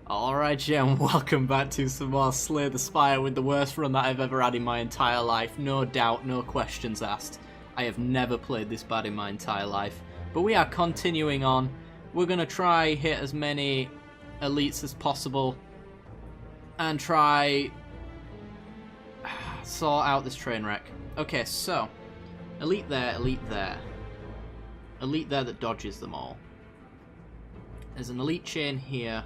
Alright, yeah, and welcome back to some more Slay the Spire with the worst run that I've ever had in my entire life. No doubt, no questions asked. I have never played this bad in my entire life. But we are continuing on. We're going to try hit as many elites as possible. And try sort out this train wreck. Okay, so elite there, elite there. Elite there that dodges them all. There's an elite chain here.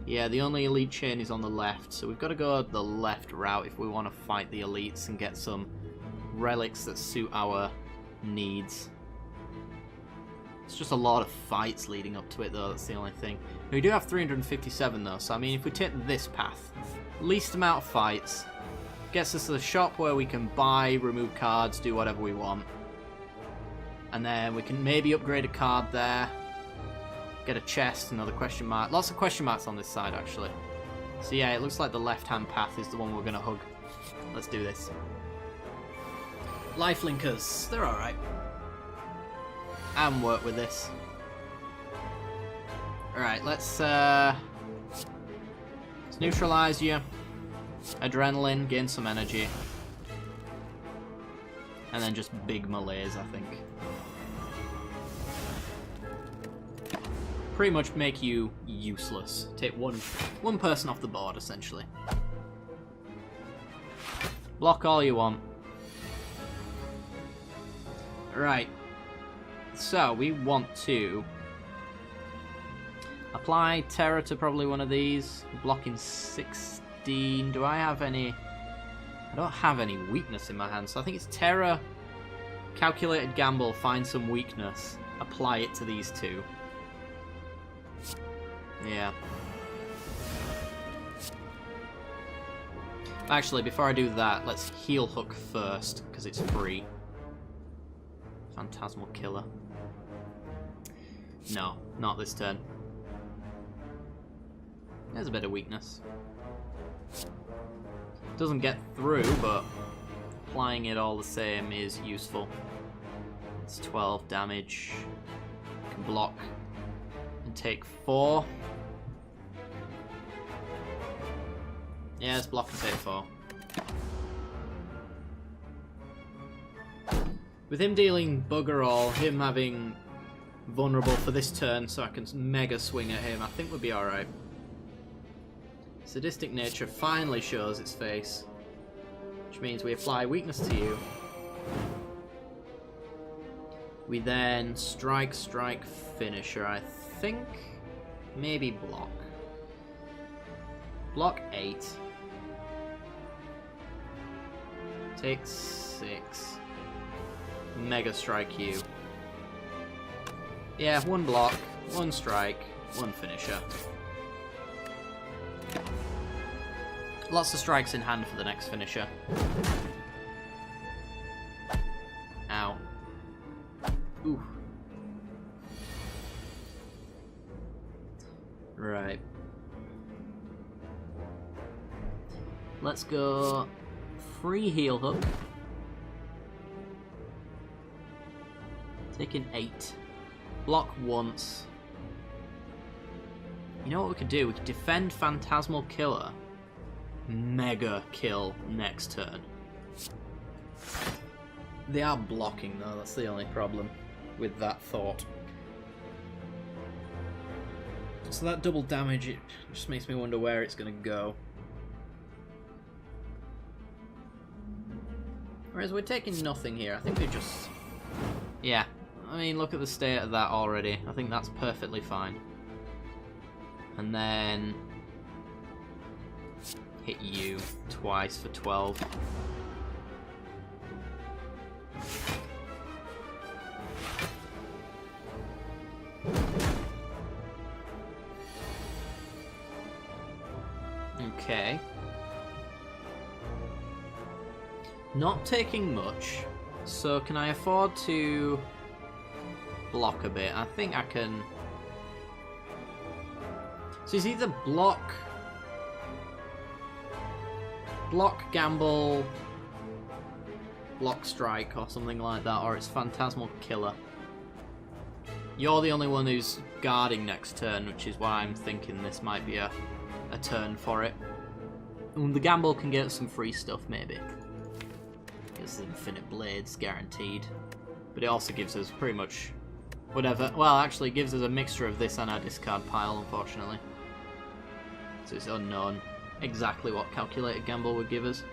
Yeah, the only elite chain is on the left, so we've got to go the left route if we want to fight the elites and get some relics that suit our needs. It's just a lot of fights leading up to it though, that's the only thing. We do have 357 though, so I mean if we take this path, least amount of fights, gets us to the shop where we can buy, remove cards, do whatever we want. And then we can maybe upgrade a card there. Get a chest, another question mark. Lots of question marks on this side, actually. So yeah, it looks like the left-hand path is the one we're going to hug. Let's do this. Lifelinkers, they're alright. And work with this. Alright, let's neutralise you. Adrenaline, gain some energy. And then just big malaise, I think. Pretty much make you useless. Take one person off the board, essentially. Block all you want. Right. So, we want to apply Terror to probably one of these. Blocking 16. Do I have any... I don't have any weakness in my hand, so I think it's Terror, Calculated Gamble, find some weakness, apply it to these two. Yeah. Actually, before I do that, let's heal hook first, because it's free. Phantasmal Killer. No, not this turn. There's a bit of weakness. Doesn't get through, but applying it all the same is useful. It's 12 damage. Can block and take 4. Yeah, let's block and take 4. With him dealing bugger all, him having vulnerable for this turn so I can mega swing at him, I think we'll be alright. Sadistic nature finally shows its face, which means we apply weakness to you. We then strike, finisher, I think. Maybe block. Block 8. Take 6. Mega strike you. Yeah, 1 block, 1 strike, 1 finisher. Lots of strikes in hand for the next finisher. Ow. Ooh. Right. Let's go free heal hook. Taking 8. Block once. You know what we could do? We could defend Phantasmal Killer. Mega kill next turn. They are blocking though, that's the only problem with that thought. So that double damage, it just makes me wonder where it's going to go. Whereas we're taking nothing here, I think we just... Yeah, I mean look at the state of that already, I think that's perfectly fine. And then... hit you twice for 12. Okay. Not taking much, so can I afford to block a bit? I think I can... So it's either block, gamble, block strike or something like that, or it's Phantasmal Killer. You're the only one who's guarding next turn, which is why I'm thinking this might be a turn for it. And the gamble can get some free stuff, maybe. Gives us infinite blades, guaranteed. But it also gives us pretty much whatever. Well, actually, it gives us a mixture of this and our discard pile, unfortunately. So it's unknown exactly what calculated gamble would give us.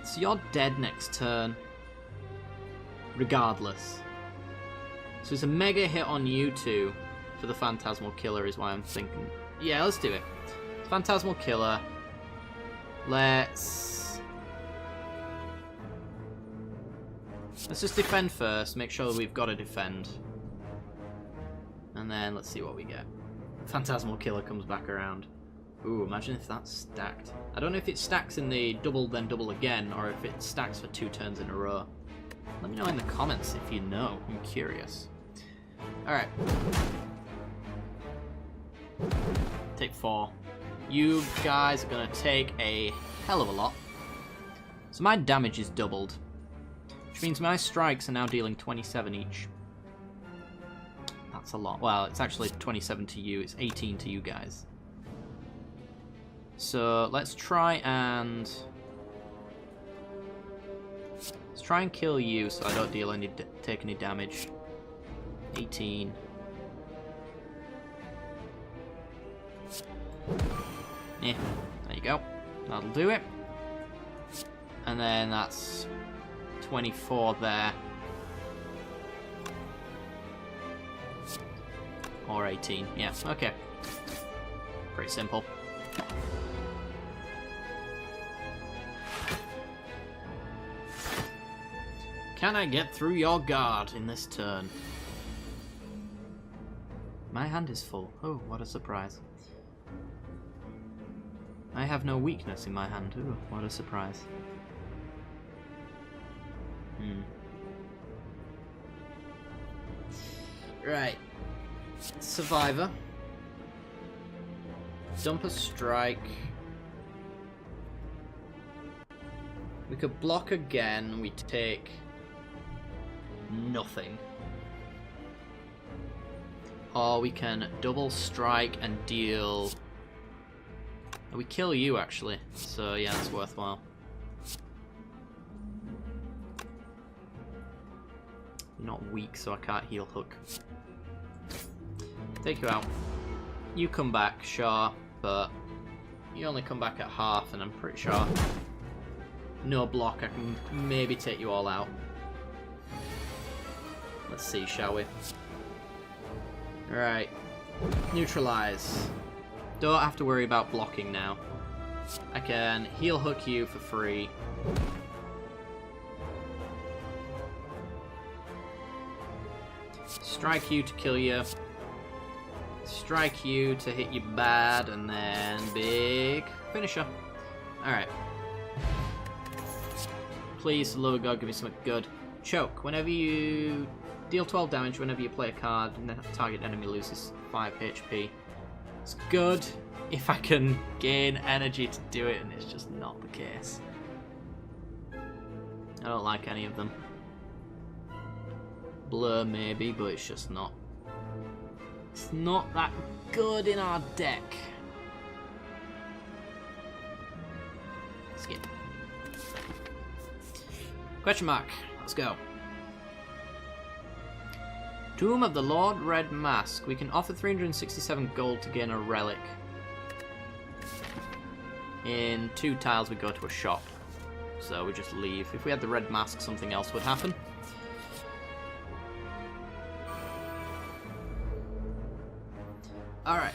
So you're dead next turn, regardless. So it's a mega hit on you two for the Phantasmal Killer is why I'm thinking. Yeah, let's do it. Phantasmal Killer. Let's just defend first, make sure that we've got to defend. And then let's see what we get. Phantasmal Killer comes back around. Ooh, imagine if that's stacked. I don't know if it stacks in the double then double again, or if it stacks for 2 turns in a row. Let me know in the comments if you know. I'm curious. Alright. Take 4. You guys are going to take a hell of a lot. So my damage is doubled. Which means my strikes are now dealing 27 each. That's a lot. Well, it's actually 27 to you. It's 18 to you guys. So let's try and kill you so I don't take any damage. 18. Yeah, there you go. That'll do it. And then that's 24 there. Or 18. Yeah, okay. Pretty simple. Can I get through your guard in this turn? My hand is full. Oh, what a surprise. I have no weakness in my hand. Ooh, what a surprise. Right. Survivor. Dump a strike. We could block again. We take nothing. Or we can double strike and deal... We kill you, actually. So, yeah, that's worthwhile. You're not weak, so I can't heal hook. Take you out. You come back, sure, but you only come back at half, and I'm pretty sure no block, I can maybe take you all out. Let's see, shall we? Right. Neutralize. Don't have to worry about blocking now. I can heal hook you for free. Strike you to kill you. Strike you to hit you bad, and then big finisher. Alright. Please, love of God, give me something good. Choke. Whenever you deal 12 damage, whenever you play a card, and the target enemy loses 5 HP. It's good if I can gain energy to do it, and it's just not the case. I don't like any of them. Blur maybe, but it's just not. It's not that good in our deck. Skip. Question mark. Let's go. Tomb of the Lord Red Mask. We can offer 367 gold to gain a relic. In 2 tiles we go to a shop. So we just leave. If we had the Red Mask, something else would happen. Alright.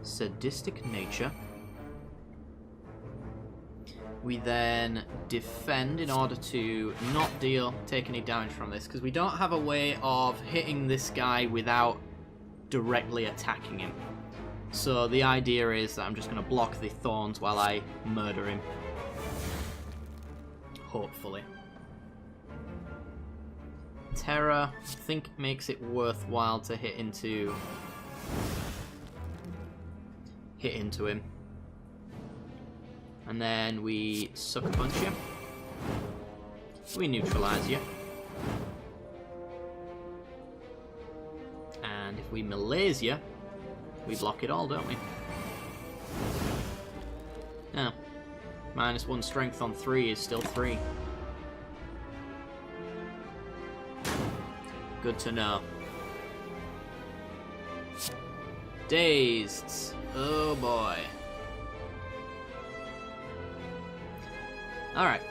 Sadistic nature. We then defend in order to not take any damage from this, because we don't have a way of hitting this guy without directly attacking him. So the idea is that I'm just going to block the thorns while I murder him. Hopefully. Terror, I think, makes it worthwhile to hit into him. And then we sucker punch you. We neutralize you. And if we melees you, we block it all, don't we? Oh. -1 strength on 3 is still 3. Good to know. Dazed. Oh boy. Alright.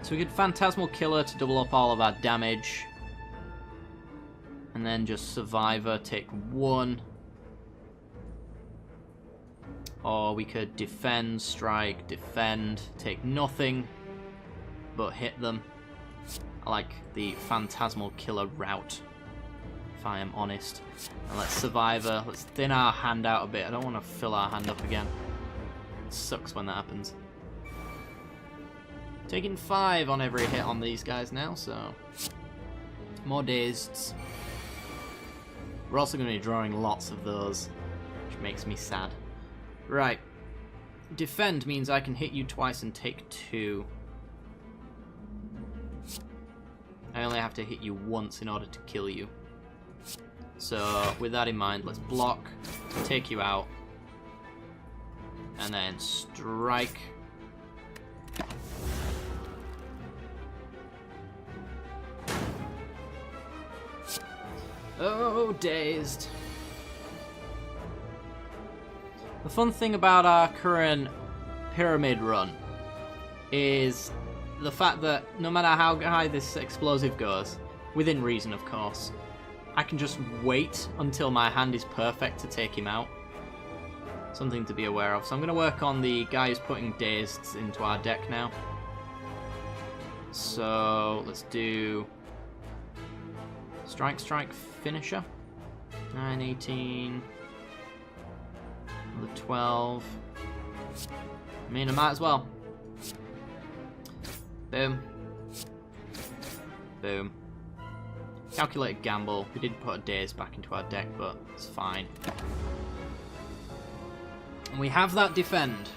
So we get Phantasmal Killer to double up all of our damage. And then just Survivor, take 1. Or we could defend, strike, defend, take nothing, but hit them. I like the Phantasmal Killer route, if I am honest. And let's Survivor, let's thin our hand out a bit. I don't want to fill our hand up again. It sucks when that happens. Taking 5 on every hit on these guys now, so more dazed. We're also going to be drawing lots of those, which makes me sad. Right. Defend means I can hit you twice and take 2. I only have to hit you once in order to kill you. So, with that in mind, let's block, take you out, and then strike. Oh, dazed. The fun thing about our current pyramid run is the fact that no matter how high this explosive goes, within reason of course, I can just wait until my hand is perfect to take him out. Something to be aware of. So I'm going to work on the guy who's putting dazed into our deck now. So let's do strike, strike, finisher. 9, 18... The 12. I mean, I might as well. Boom. Boom. Calculated gamble. We did put a daze back into our deck, but it's fine. And we have that defend.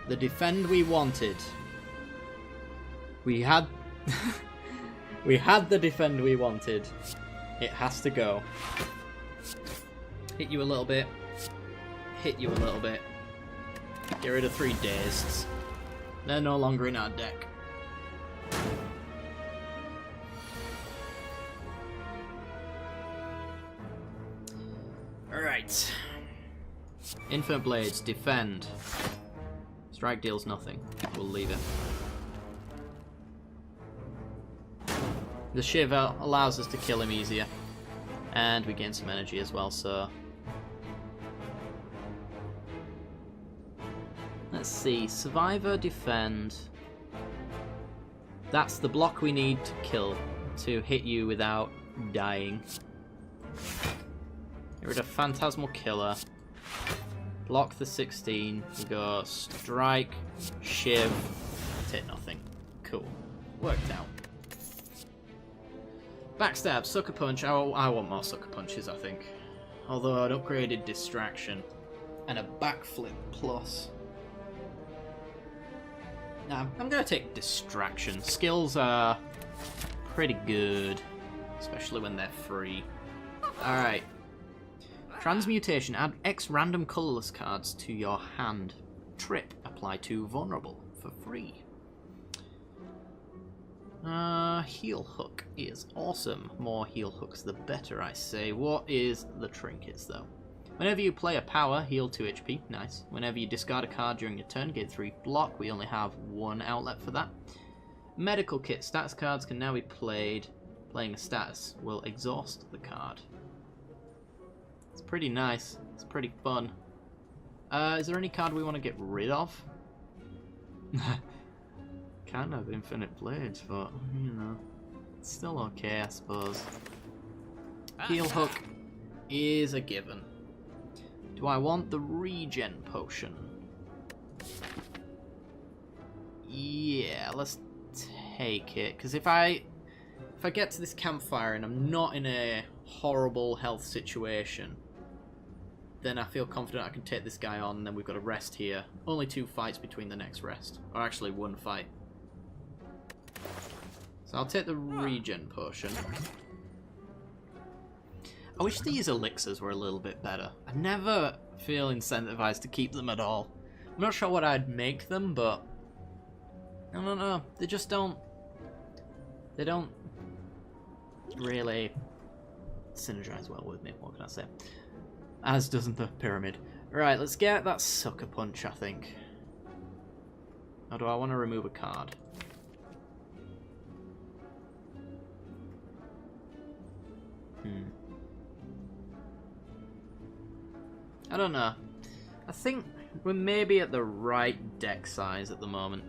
The defend we wanted. We had... we had the defend we wanted. It has to go. Hit you a little bit. Hit you a little bit. Get rid of 3 dazed. They're no longer in our deck. Alright. Infinite Blades, defend. Strike deals nothing. We'll leave it. The Shiv allows us to kill him easier. And we gain some energy as well, so... Let's see, Survivor, Defend. That's the block we need to kill, to hit you without dying. Get rid of Phantasmal Killer. Block the 16. We go Strike, Shiv, hit nothing. Cool. Worked out. Backstab, Sucker Punch. I want more Sucker Punches, I think. Although an upgraded Distraction and a Backflip Plus. Nah, I'm going to take Distraction. Skills are pretty good, especially when they're free. Alright. Transmutation. Add X random colourless cards to your hand. Trip. Apply to Vulnerable for free. Heal Hook is awesome. More heal hooks the better, I say. What is the trinkets, though? Whenever you play a power, heal 2 HP. Nice. Whenever you discard a card during your turn, gain 3 block. We only have 1 outlet for that. Medical Kit. Status cards can now be played. Playing a status will exhaust the card. It's pretty nice. It's pretty fun. Is there any card we want to get rid of? Kind of Infinite Blades, but, you know, it's still okay, I suppose. Heal Hook is a given. Do I want the Regen Potion? Yeah, let's take it, because if I get to this campfire and I'm not in a horrible health situation, then I feel confident I can take this guy on, and then we've got a rest here. Only 2 fights between the next rest. Or actually 1 fight. So I'll take the regen potion. I wish these elixirs were a little bit better. I never feel incentivized to keep them at all. I'm not sure what I'd make them, but I don't know. They just don't... They don't really synergize well with me. What can I say? As doesn't the pyramid. Right, let's get that sucker punch, I think. Or do I want to remove a card? I don't know. I think we're maybe at the right deck size at the moment.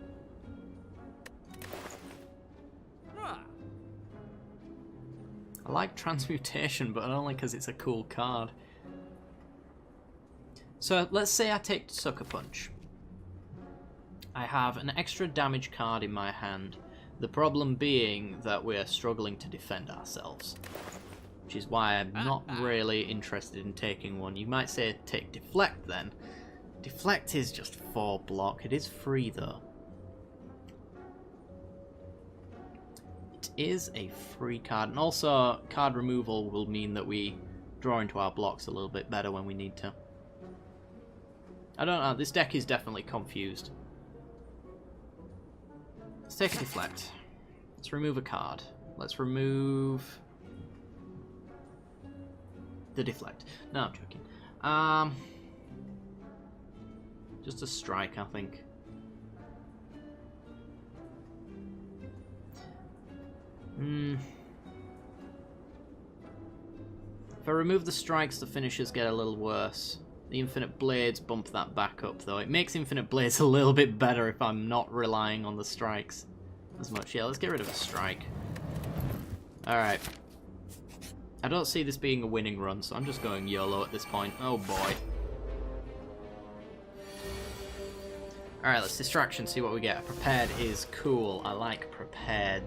I like transmutation, but only because it's a cool card. So let's say I take Sucker Punch. I have an extra damage card in my hand. The problem being that we're struggling to defend ourselves. Which is why I'm not really interested in taking one. You might say take Deflect then. Deflect is just 4 block. It is free though. It is a free card. And also card removal will mean that we draw into our blocks a little bit better when we need to. I don't know. This deck is definitely confused. Let's take a Deflect. Let's remove a card. Let's remove the Deflect. No, I'm joking. Just a strike, I think. If I remove the strikes, the finishes get a little worse. The Infinite Blades bump that back up, though. It makes Infinite Blades a little bit better if I'm not relying on the strikes as much. Yeah, let's get rid of a strike. Alright. I don't see this being a winning run, so I'm just going YOLO at this point. Oh boy. Alright, let's distraction, see what we get. Prepared is cool. I like prepared.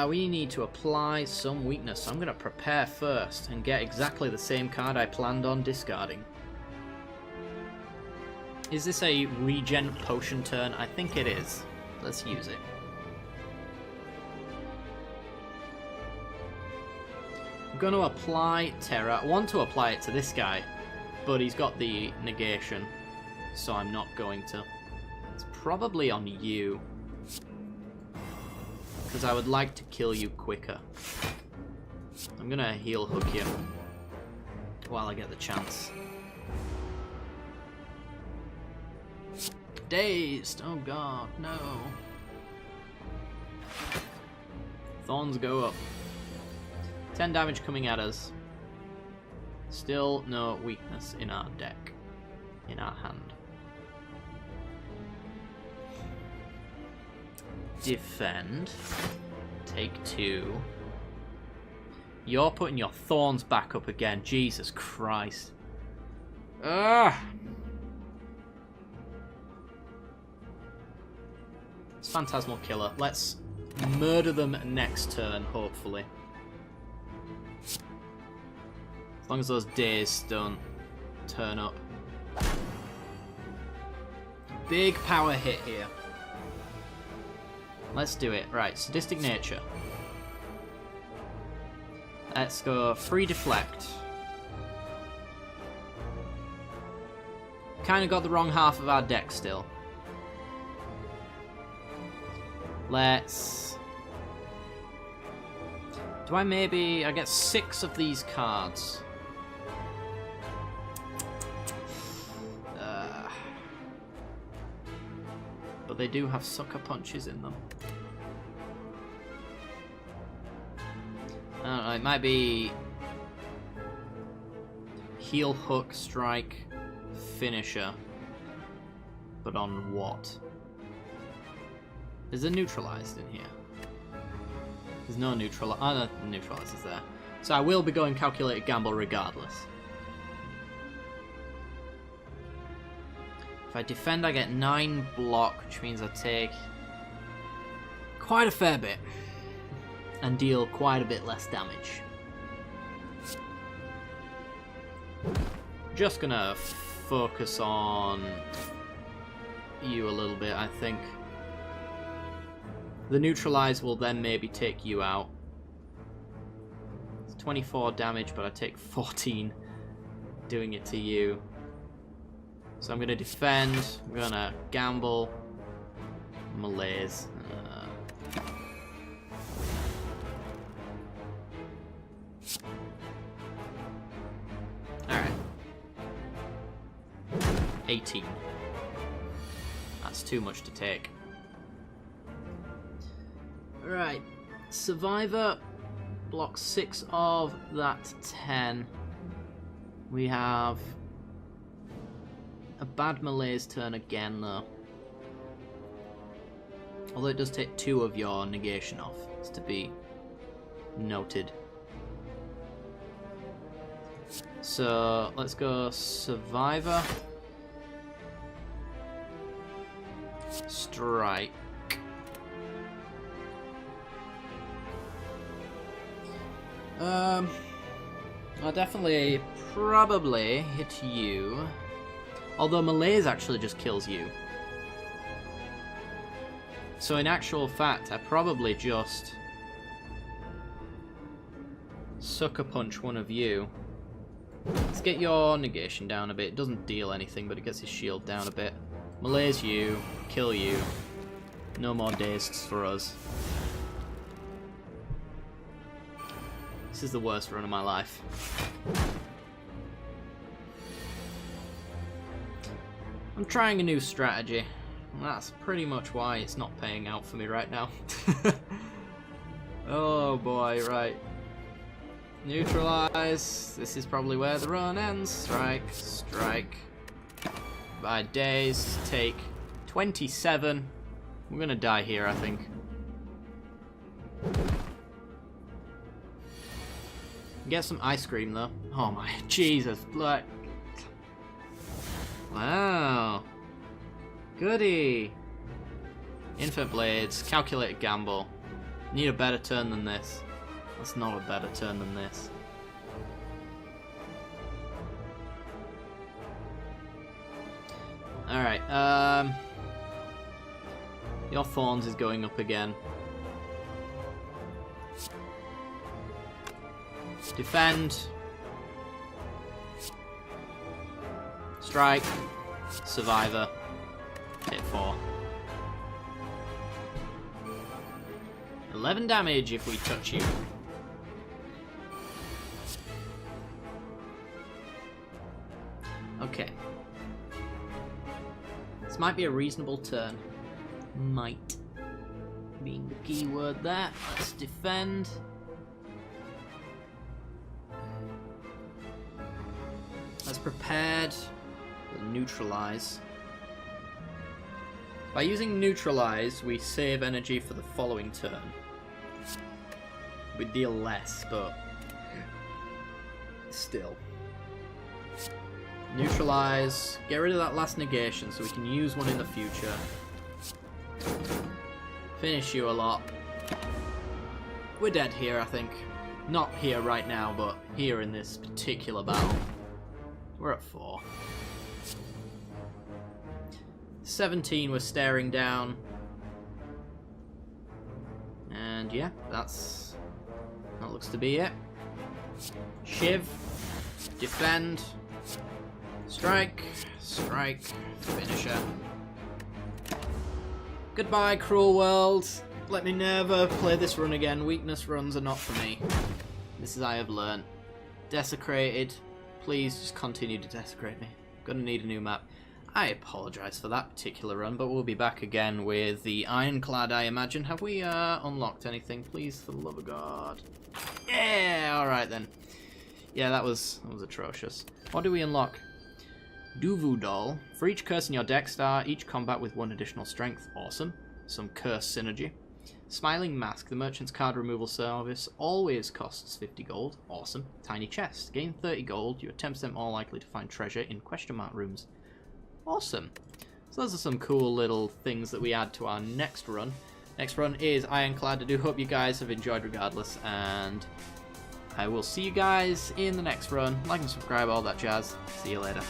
We need to apply some weakness, so I'm going to prepare first and get exactly the same card I planned on discarding. Is this a regen potion turn? I think it is. Let's use it. I'm going to apply Terra. I want to apply it to this guy, but he's got the negation, so I'm not going to. It's probably on you, because I would like to kill you quicker. I'm going to heal hook you while I get the chance. Dazed! Oh god, no. Thorns go up. 10 damage coming at us. Still no weakness in our deck. In our hand. Defend. Take 2. You're putting your thorns back up again. Jesus Christ. Ugh! It's Phantasmal Killer. Let's murder them next turn, hopefully. As long as those days don't turn up. Big power hit here. Let's do it. Right, Sadistic Nature. Let's go free Deflect. Kind of got the wrong half of our deck still. Let's... Do I maybe... I get 6 of these cards. But they do have sucker punches in them. I don't know, it might be... Heal, hook, strike, finisher. But on what? Is there neutralized in here? There's no neutral. Oh, no, neutralized is there. So I will be going calculated gamble regardless. If I defend, I get 9 block, which means I take quite a fair bit and deal quite a bit less damage. Just gonna focus on you a little bit, I think. The neutralize will then maybe take you out. It's 24 damage, but I take 14 doing it to you. So I'm gonna defend, I'm gonna gamble, malaise. Alright. 18. That's too much to take. Right. Survivor blocks 6 of that 10. We have a bad malaise turn again, though. Although it does take 2 of your negation off. It's to be noted. So, let's go Survivor. Strike. I'll definitely probably hit you. Although malaise actually just kills you. So in actual fact, I probably just sucker punch one of you. Let's get your negation down a bit. It doesn't deal anything, but it gets his shield down a bit. Malaise you, kill you. No more dazed for us. This is the worst run of my life. I'm trying a new strategy. That's pretty much why it's not paying out for me right now. Oh boy, right. Neutralize. This is probably where the run ends. Strike, strike. By days, take 27. We're gonna die here, I think. Get some ice cream though. Oh my Jesus, look. Wow. Goody. Infinite blades, calculated gamble. Need a better turn than this. That's not a better turn than this. Alright, your thorns is going up again. Defend. Strike. Survivor. Hit 4. 11 damage if we touch you. Okay. This might be a reasonable turn. Might being the key word there. Let's defend. Let's prepared. We'll neutralize. By using neutralize, we save energy for the following turn. We deal less, but still. Neutralize. Get rid of that last negation so we can use one in the future. Finish you a lot. We're dead here, I think. Not here right now, but here in this particular battle. We're at 4. 17 we're staring down. And yeah, that looks to be it. Shiv. Defend. Strike. Strike. Finisher. Goodbye, cruel world. Let me never play this run again. Weakness runs are not for me. This is I have learned. Desecrated. Please just continue to desecrate me. Gonna need a new map. I apologise for that particular run, but we'll be back again with the Ironclad, I imagine. Have we unlocked anything? Please, for the love of God. Yeah, alright then. Yeah, that was atrocious. What do we unlock? Duvu Doll. For each curse in your deck, start each combat with 1 additional strength. Awesome. Some curse synergy. Smiling Mask. The merchant's card removal service always costs 50 gold. Awesome. Tiny Chest. Gain 30 gold. You are 10% more likely to find treasure in question mark rooms. Awesome. So those are some cool little things that we add to our next run. Next run is Ironclad. I do hope you guys have enjoyed regardless, and I will see you guys in the next run. Like and subscribe, all that jazz. See you later.